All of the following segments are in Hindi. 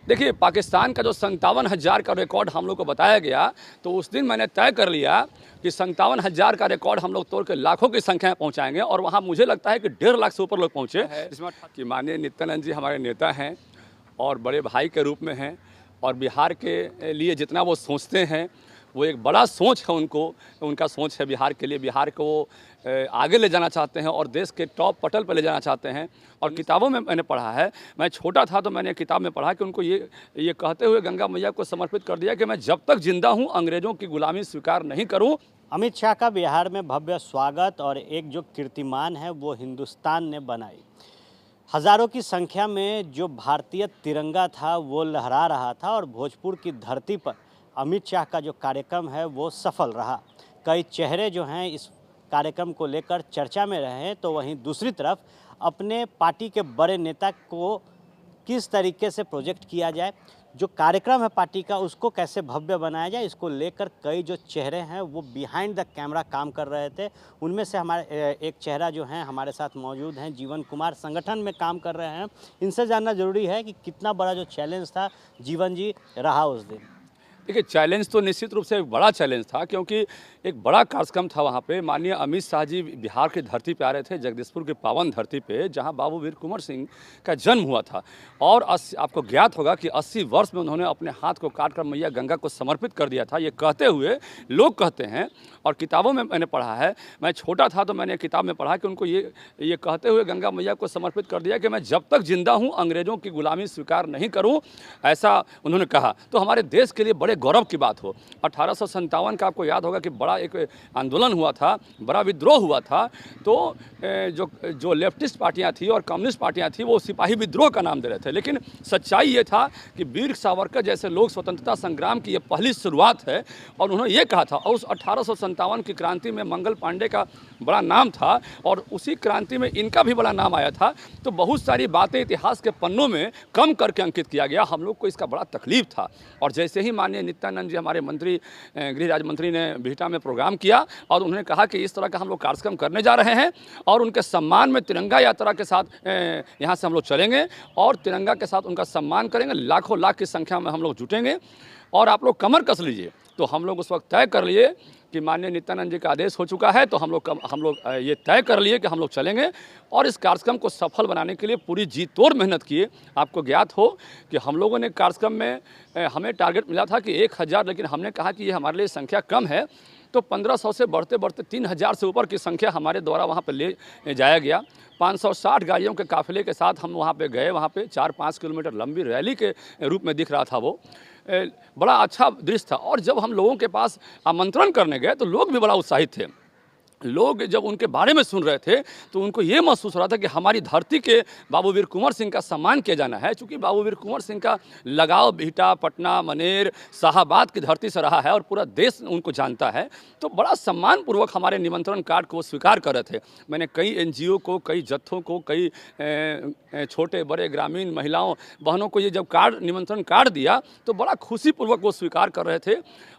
देखिए, पाकिस्तान का जो 57,000 का रिकॉर्ड हम लोग को बताया गया, तो उस दिन मैंने तय कर लिया कि 57,000 का रिकॉर्ड हम लोग तोड़ के लाखों की संख्या में पहुंचाएंगे। और वहां मुझे लगता है कि 1.5 लाख से ऊपर लोग पहुंचे हैं। इसमें कि माननीय नित्यानंद जी हमारे नेता हैं और बड़े भाई के रूप में हैं, और बिहार के लिए जितना वो सोचते हैं, वो एक बड़ा सोच है उनका सोच है बिहार के लिए। बिहार को वो आगे ले जाना चाहते हैं और देश के टॉप पटल पर ले जाना चाहते हैं। और किताबों में मैंने पढ़ा है, मैं छोटा था तो मैंने किताब में पढ़ा कि उनको ये कहते हुए गंगा मैया को समर्पित कर दिया कि मैं जब तक जिंदा हूँ अंग्रेज़ों की गुलामी स्वीकार नहीं करूँ। अमित शाह का बिहार में भव्य स्वागत और एक जो कीर्तिमान है वो हिंदुस्तान ने बनाई। हजारों की संख्या में जो भारतीय तिरंगा था वो लहरा रहा था और भोजपुर की धरती पर अमित शाह का जो कार्यक्रम है वो सफल रहा। कई चेहरे जो हैं इस कार्यक्रम को लेकर चर्चा में रहे हैं, तो वहीं दूसरी तरफ अपने पार्टी के बड़े नेता को किस तरीके से प्रोजेक्ट किया जाए, जो कार्यक्रम है पार्टी का उसको कैसे भव्य बनाया जाए, इसको लेकर कई जो चेहरे हैं वो बिहाइंड द कैमरा काम कर रहे थे। उनमें से हमारे एक चेहरा जो हैं हमारे साथ मौजूद हैं, जीवन कुमार, संगठन में काम कर रहे हैं। इनसे जानना जरूरी है कि कितना बड़ा जो चैलेंज था जीवन जी रहा उस दिन। देखिए, चैलेंज तो निश्चित रूप से एक बड़ा चैलेंज था, क्योंकि एक बड़ा कार्यक्रम था वहाँ पे। माननीय अमित शाह जी बिहार की धरती पे आ रहे थे, जगदीशपुर की पावन धरती पे, जहाँ बाबू वीर कुंवर सिंह का जन्म हुआ था। और आपको ज्ञात होगा कि 80 वर्ष में उन्होंने अपने हाथ को काटकर मैया गंगा को समर्पित कर दिया था। ये कहते हुए लोग कहते हैं, और किताबों में मैंने पढ़ा है, मैं छोटा था तो मैंने किताब में पढ़ा कि उनको ये कहते हुए गंगा मैया को समर्पित कर दिया कि मैं जब तक जिंदा हूँ अंग्रेज़ों की गुलामी स्वीकार नहीं करूँ, ऐसा उन्होंने कहा। तो हमारे देश के लिए बड़े गौरव की बात हो। 1857 का आपको याद होगा कि बड़ा एक आंदोलन हुआ था, बड़ा विद्रोह हुआ था। तो जो लेफ्टिस्ट पार्टियां थी और कम्युनिस्ट पार्टियां थी वो सिपाही विद्रोह का नाम दे रहे थे, लेकिन सच्चाई ये था कि वीर सावरकर जैसे लोग स्वतंत्रता संग्राम की ये पहली शुरुआत है। और उन्होंने ये कहा था, और उस 1857 की क्रांति में मंगल पांडे का बड़ा नाम था और उसी क्रांति में इनका भी बड़ा नाम आया था। तो बहुत सारी बातें इतिहास के पन्नों में कम करके अंकित किया गया। हम लोग को इसका बड़ा तकलीफ था। और जैसे ही माननीय नित्यानंद जी हमारे मंत्री, गृह राज्य मंत्री ने बिहटा में प्रोग्राम किया और उन्होंने कहा कि इस तरह का हम लोग कार्यक्रम करने जा रहे हैं और उनके सम्मान में तिरंगा यात्रा के साथ यहाँ से हम लोग चलेंगे और तिरंगा के साथ उनका सम्मान करेंगे, लाखों लाख की संख्या में हम लोग जुटेंगे और आप लोग कमर कस लीजिए। तो हम लोग उस वक्त तय कर लिए कि माननीय नित्यानंद जी का आदेश हो चुका है, तो हम लोग ये तय कर लिए कि हम लोग चलेंगे और इस कार्यक्रम को सफल बनाने के लिए पूरी जी तोड़ मेहनत किए। आपको ज्ञात हो कि हम लोगों ने कार्यक्रम में हमें टारगेट मिला था कि 1000, लेकिन हमने कहा कि ये हमारे लिए संख्या कम है, तो 1500 से बढ़ते बढ़ते 3000 से ऊपर की संख्या हमारे द्वारा वहाँ पर ले जाया गया। 560 गाड़ियों के काफिले के साथ हम वहाँ पे गए। वहाँ पे 4-5 किलोमीटर लंबी रैली के रूप में दिख रहा था वो। बड़ा अच्छा दृश्य था। और जब हम लोगों के पास आमंत्रण करने गए तो लोग भी बड़ा उत्साहित थे। लोग जब उनके बारे में सुन रहे थे तो उनको ये महसूस हो रहा था कि हमारी धरती के बाबू वीर कुंवर सिंह का सम्मान किया जाना है। चूँकि बाबू वीर कुंवर सिंह का लगाव बिहटा, पटना, मनेर, शाहाबाद की धरती से रहा है और पूरा देश उनको जानता है, तो बड़ा सम्मानपूर्वक हमारे निमंत्रण कार्ड को स्वीकार कर रहे थे। मैंने कई NGO को, कई जत्थों को, कई छोटे बड़े ग्रामीण महिलाओं बहनों को ये जब निमंत्रण कार्ड दिया तो बड़ा खुशीपूर्वक वो स्वीकार कर रहे थे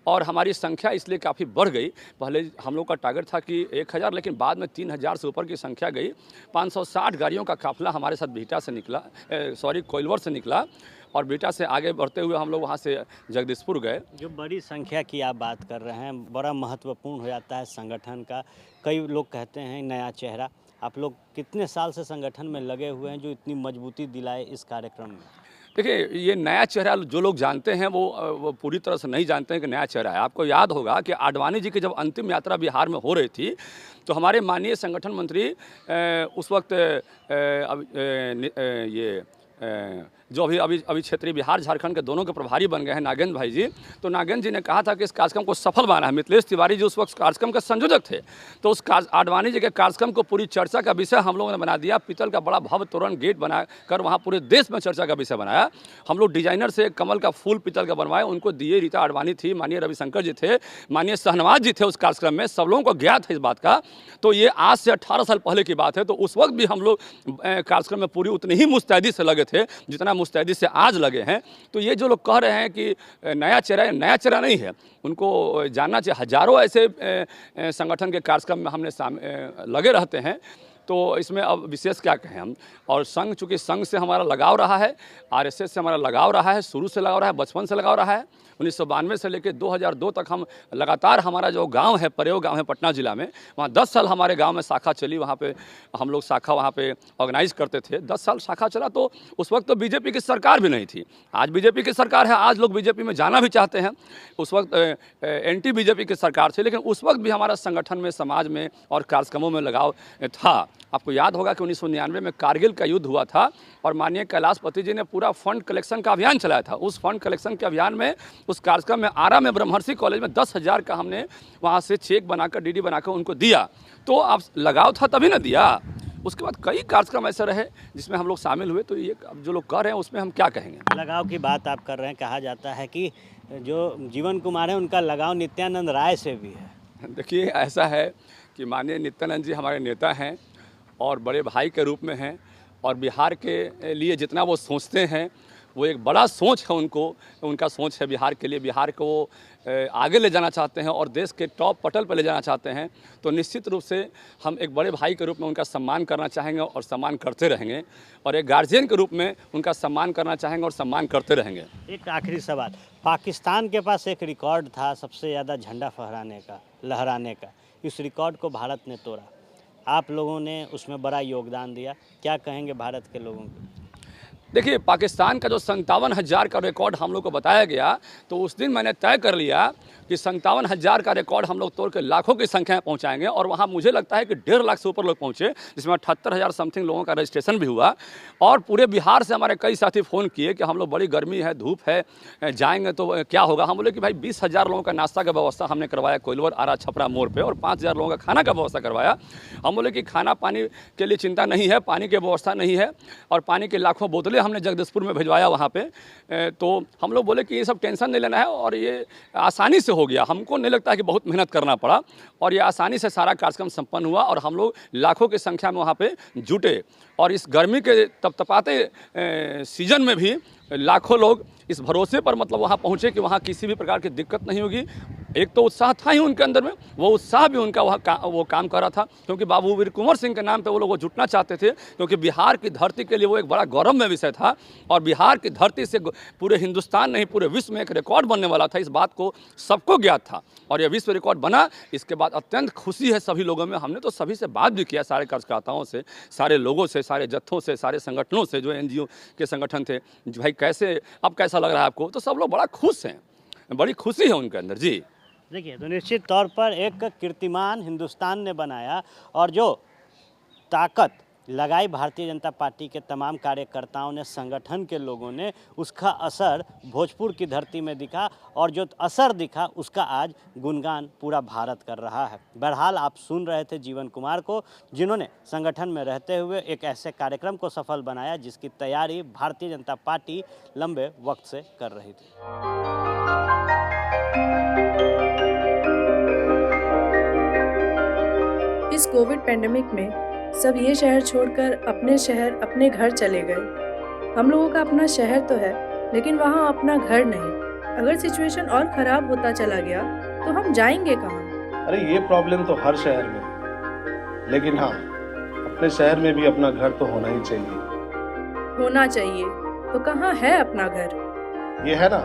और हमारी संख्या इसलिए काफ़ी बढ़ गई। पहले हम लोग का टारगेट था कि 1000, लेकिन बाद में 3000 से ऊपर की संख्या गई। 560 गाड़ियों का काफिला हमारे साथ बिहटा से निकला, कोइलवर से निकला और बिहटा से आगे बढ़ते हुए हम लोग वहाँ से जगदीशपुर गए। जो बड़ी संख्या की आप बात कर रहे हैं, बड़ा महत्वपूर्ण हो जाता है संगठन का। कई लोग कहते हैं नया चेहरा। आप लोग कितने साल से संगठन में लगे हुए हैं जो इतनी मजबूती दिलाए इस कार्यक्रम में? देखिए, ये नया चेहरा जो लोग जानते हैं वो पूरी तरह से नहीं जानते हैं कि नया चेहरा है। आपको याद होगा कि आडवाणी जी की जब अंतिम यात्रा बिहार में हो रही थी तो हमारे माननीय संगठन मंत्री उस वक्त जो अभी क्षेत्रीय बिहार झारखंड के दोनों के प्रभारी बन गए हैं, नागेंद्र भाई जी। तो नागेंद्र जी ने कहा था कि इस कार्यक्रम को सफल बनाना है। मिथिलेश तिवारी जी उस वक्त कार्यक्रम के संयोजक थे। तो उस आडवाणी जी के कार्यक्रम को पूरी चर्चा का विषय हम लोगों ने बना दिया। पीतल का बड़ा भव्य तोरण गेट बना कर वहाँ पूरे देश में चर्चा का विषय बनाया। हम लोग डिजाइनर से कमल का फूल पीतल का बनवाए, उनको दिए। रीता आडवाणी थी, माननीय रविशंकर जी थे, माननीय शहनवाज जी थे उस कार्यक्रम में। सब लोगों को ज्ञात है इस बात का। तो ये आज से 18 साल पहले की बात है। तो उस वक्त भी हम लोग कार्यक्रम में पूरी उतनी ही मुस्तैदी से लगे थे जितना मुस्तैदी से आज लगे हैं। तो ये जो लोग कह रहे हैं कि नया चेहरा नहीं है, उनको जानना चाहिए। हजारों ऐसे संगठन के कार्यक्रम में हमने लगे रहते हैं तो इसमें अब विशेष क्या कहें हम। और संघ, चूँकि संघ से हमारा लगाव रहा है, आरएसएस से हमारा लगाव रहा है, शुरू से लगाव रहा है, बचपन से लगाव रहा है। 1992 से लेकर 2002 तक हम लगातार, हमारा जो गांव है, परेव गांव है पटना जिला में, वहाँ 10 साल हमारे गांव में शाखा चली। वहाँ पे हम लोग शाखा वहाँ पे ऑर्गेनाइज करते थे। 10 साल शाखा चला। तो उस वक्त तो बीजेपी की सरकार भी नहीं थी। आज बीजेपी की सरकार है, आज लोग बीजेपी में जाना भी चाहते हैं। उस वक्त एंटी बीजेपी की सरकार थी, लेकिन उस वक्त भी हमारा संगठन में, समाज में और कार्यक्रमों में लगाव था। आपको याद होगा कि 1999 में कारगिल का युद्ध हुआ था और माननीय कैलाशपति जी ने पूरा फंड कलेक्शन का अभियान चलाया था। उस फंड कलेक्शन के अभियान में, उस कार्यक्रम में आरा में ब्रह्मर्षि कॉलेज में 10,000 का हमने वहाँ से चेक बनाकर, डीडी बनाकर उनको दिया। तो आप लगाव था तभी ना दिया। उसके बाद कई कार्यक्रम ऐसे रहे जिसमें हम लोग शामिल हुए। तो ये अब जो लोग कर रहे हैं उसमें हम क्या कहेंगे। लगाव की बात आप कर रहे हैं। कहा जाता है कि जो जीवन कुमार है उनका लगाव नित्यानंद राय से भी है। देखिए, ऐसा है कि माननीय नित्यानंद जी हमारे नेता हैं और बड़े भाई के रूप में हैं, और बिहार के लिए जितना वो सोचते हैं, वो एक बड़ा सोच है उनका सोच है बिहार के लिए। बिहार को वो आगे ले जाना चाहते हैं और देश के टॉप पटल पर ले जाना चाहते हैं। तो निश्चित रूप से हम एक बड़े भाई के रूप में उनका सम्मान करना चाहेंगे और सम्मान करते रहेंगे, और एक गार्जियन के रूप में उनका सम्मान करना चाहेंगे और सम्मान करते रहेंगे। एक आखिरी सवाल, पाकिस्तान के पास एक रिकॉर्ड था सबसे ज़्यादा झंडा फहराने का, लहराने का। इस रिकॉर्ड को भारत ने तोड़ा। आप लोगों ने उसमें बड़ा योगदान दिया। क्या कहेंगे भारत के लोगों को? देखिए, पाकिस्तान का जो 57,000 का रिकॉर्ड हम लोग को बताया गया, तो उस दिन मैंने तय कर लिया कि 57,000 का रिकॉर्ड हम लोग तोड़ के लाखों की संख्या में पहुंचाएंगे। और वहां मुझे लगता है कि 1.5 लाख से ऊपर लोग पहुंचे, जिसमें 78,000 समथिंग लोगों का रजिस्ट्रेशन भी हुआ। और पूरे बिहार से हमारे कई साथी फ़ोन किए कि हम लोग, बड़ी गर्मी है, धूप है, जाएंगे तो क्या होगा। हम बोले कि भाई 20,000 लोगों का नाश्ता का व्यवस्था हमने करवाया कोइलवर आरा छपरा मोड़ पर, और 5,000 लोगों का खाना का व्यवस्था करवाया। हम बोले कि खाना पानी के लिए चिंता नहीं है, पानी की व्यवस्था नहीं है, और पानी की लाखों बोतलें हमने जगदीशपुर में भिजवाया वहाँ पे। तो हम लोग बोले कि ये सब टेंशन नहीं लेना है, और ये आसानी से हो गया। हमको नहीं लगता है कि बहुत मेहनत करना पड़ा, और ये आसानी से सारा कार्यक्रम संपन्न हुआ, और हम लोग लाखों की संख्या में वहाँ पे जुटे। और इस गर्मी के तपतपाते सीजन में भी लाखों लोग इस भरोसे पर मतलब वहाँ पहुँचे कि वहाँ किसी भी प्रकार की दिक्कत नहीं होगी। एक तो उत्साह था ही उनके अंदर में, वो उत्साह भी उनका वो काम कर रहा था, क्योंकि बाबू वीर कुंवर सिंह के नाम पे वो लोग जुटना चाहते थे, क्योंकि बिहार की धरती के लिए वो एक बड़ा गौरव में विषय था। और बिहार की धरती से पूरे हिंदुस्तान नहीं, पूरे विश्व में एक रिकॉर्ड बनने वाला था। इस बात को सबको ज्ञात था, और यह विश्व रिकॉर्ड बना। इसके बाद अत्यंत खुशी है सभी लोगों में। हमने तो सभी से बात भी किया, सारे कार्यकर्ताओं से, सारे लोगों से, सारे जत्थों से, सारे संगठनों से, जो NGO के संगठन थे। भाई कैसे, अब कैसा लग रहा है आपको? तो सब लोग बड़ा खुश हैं, बड़ी खुशी है उनके अंदर। जी देखिए, तो निश्चित तौर पर एक कीर्तिमान हिंदुस्तान ने बनाया, और जो ताकत लगाई भारतीय जनता पार्टी के तमाम कार्यकर्ताओं ने, संगठन के लोगों ने, उसका असर भोजपुर की धरती में दिखा। और जो असर दिखा उसका आज गुणगान पूरा भारत कर रहा है। बहरहाल, आप सुन रहे थे जीवन कुमार को, जिन्होंने संगठन में रहते हुए एक ऐसे कार्यक्रम को सफल बनाया जिसकी तैयारी भारतीय जनता पार्टी लंबे वक्त से कर रही थी। इस कोविड पेंडेमिक में सब ये शहर छोड़कर अपने शहर, अपने घर चले गए। हम लोगों का अपना शहर तो है, लेकिन वहाँ अपना घर नहीं। अगर सिचुएशन और ख़राब होता चला गया तो हम जाएंगे कहाँ? अरे ये प्रॉब्लम तो हर शहर में है, लेकिन हाँ, अपने शहर में भी अपना घर तो होना ही चाहिए। होना चाहिए तो कहाँ है अपना घर? ये है ना,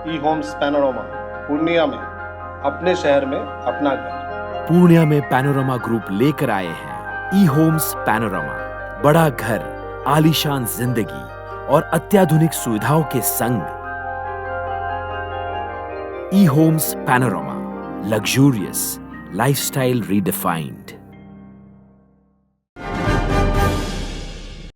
E-Homes पैनोरमा, पूर्णिया में, अपने शहर में अपना घर। पूर्णिया में पैनोरमा ग्रुप लेकर आए हैं E-Homes पैनोरमा। बड़ा घर, आलीशान जिंदगी और अत्याधुनिक सुविधाओं के संग। E-Homes panorama, luxurious lifestyle redefined.